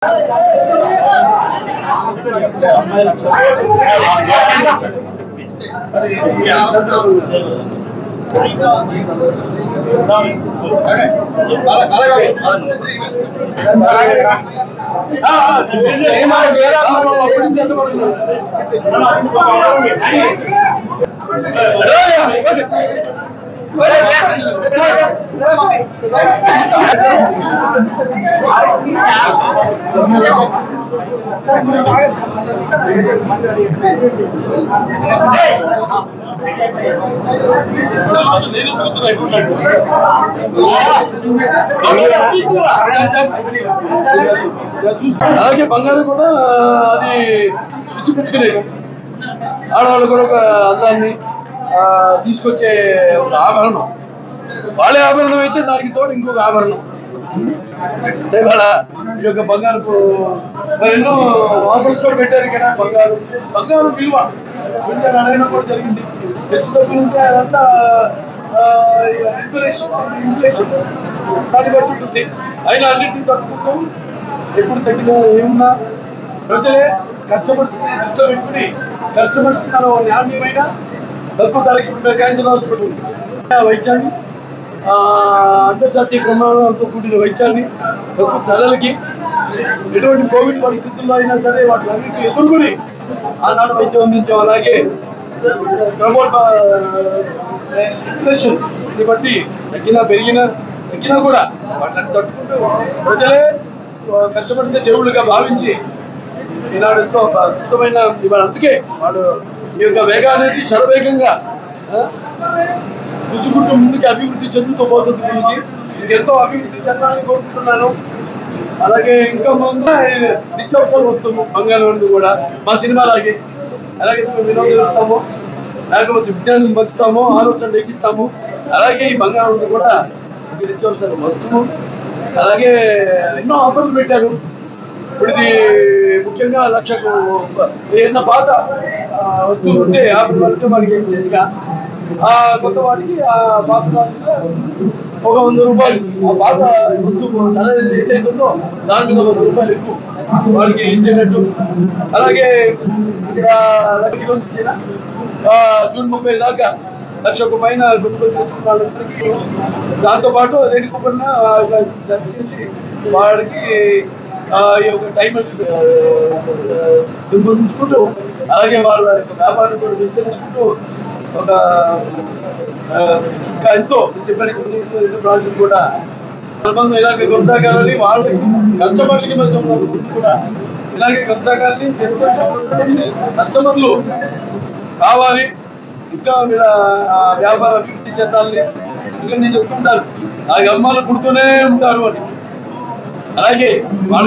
అలాగే బంగారం కూడా అది పిచ్చిపుచ్చుకునేది. ఆడవాళ్ళు కూడా ఒక అందాన్ని తీసుకొచ్చే ఒక ఆభరణం. వాళ్ళే ఆభరణం అయితే దానికి తోడు ఇంకొక ఆభరణం. ఇవాళ ఈ యొక్క బంగారపు ఎన్నో ఆఫర్స్ కూడా పెట్టారు కదా. బంగారు విలువ అడగడం కూడా జరిగింది. హెచ్చు తగ్గులు ఉంటే అదంతా ఇన్ఫ్లేషన్ దాన్ని బట్టి ఉంటుంది. అయినా అన్నింటినీ తట్టుకుంటూ ఎప్పుడు తగ్గిన ఏమున్నా ప్రజలే కస్టమర్స్ దృష్టిలో పెట్టుకుని కస్టమర్స్ మనం నాణ్యమైన తక్కువ ధరకి ఇప్పుడు క్యాన్సర్ హాస్పిటల్ వైద్యాన్ని అంతర్జాతీయ ప్రమాణాలతో కూడిన వైద్యాన్ని తక్కువ ధరలకి ఎటువంటి కోవిడ్ పరిస్థితుల్లో అయినా సరే వాటి అన్నింటినీ ఎదుర్కొని ఆనాడు వైద్యం అందించాం. అలాగే ఇన్ఫ్లేషన్ ఇది బట్టి తగ్గినా కూడా వాటిని తట్టుకుంటూ ప్రజలే కస్టమర్స్ దేవుళ్ళుగా భావించి ఈనాడు ఎంతో అద్భుతమైన ఇవాళ. అందుకే వాడు ఈ యొక్క వేగానికి శరవేగంగా గుజ్జుకుంటూ ముందుకి అభివృద్ధి చెందుతూ పోతుంది. ముందుకి ఇంకెంతో అభివృద్ధి చెందాలని కోరుకుంటున్నాను. అలాగే ఇంకా ముందు నిత్యావసర వస్తువు బంగారం కూడా మా సినిమాలాగే అలాగే వినోదం ఇస్తాము, లేకపోతే విజ్ఞానం పంచుతాము, ఆలోచనలు ఎక్కిస్తాము. అలాగే ఈ బంగారం కూడా నిత్యావసర వస్తువు. అలాగే ఎన్నో ఆఫర్లు పెట్టారు. ఇప్పుడు ఇది ముఖ్యంగా లక్షకు ఏదైనా పాత వస్తువులు ఉంటే మనకి ఎక్స్చేంజ్గా ఆ కొత్త వాటికి ఆ పాత దాంట్లో ఒక 100 రూపాయలు ఆ పాత వస్తువు ధర ఏదైతుందో దాని మీద 100 రూపాయలు ఎక్కువ వాడికి ఇచ్చేటట్టు. అలాగే ఇక్కడ ఇచ్చిన జూన్ 30 దాకా 1,00,000 పైన కొనుగోలు చేసుకున్న వాళ్ళందరికీ దాంతోపాటు అదేంటి కూపన్ చేసి వాడికి ఈ యొక్క టైం పెంపొందించుకుంటూ అలాగే వాళ్ళ యొక్క వ్యాపారం కూడా విస్తరించుకుంటూ ఒక ఇంకా ఎంతో చెప్పడానికి 2 బ్రాంచ్లు కూడా ఇలాగే కొనసాగాలని వాళ్ళకి కస్టమర్లకి మధ్య కూడా ఇలాగే కొనసాగాలని ఎంతో కస్టమర్లు కావాలి. ఇంకా మీద వ్యాపార అభివృద్ధి చెందాలని ఇంకా నేను చెప్తుంటాను. ఆ అమ్మాయిలు పుడుతూనే ఉంటారు అని. అలాగే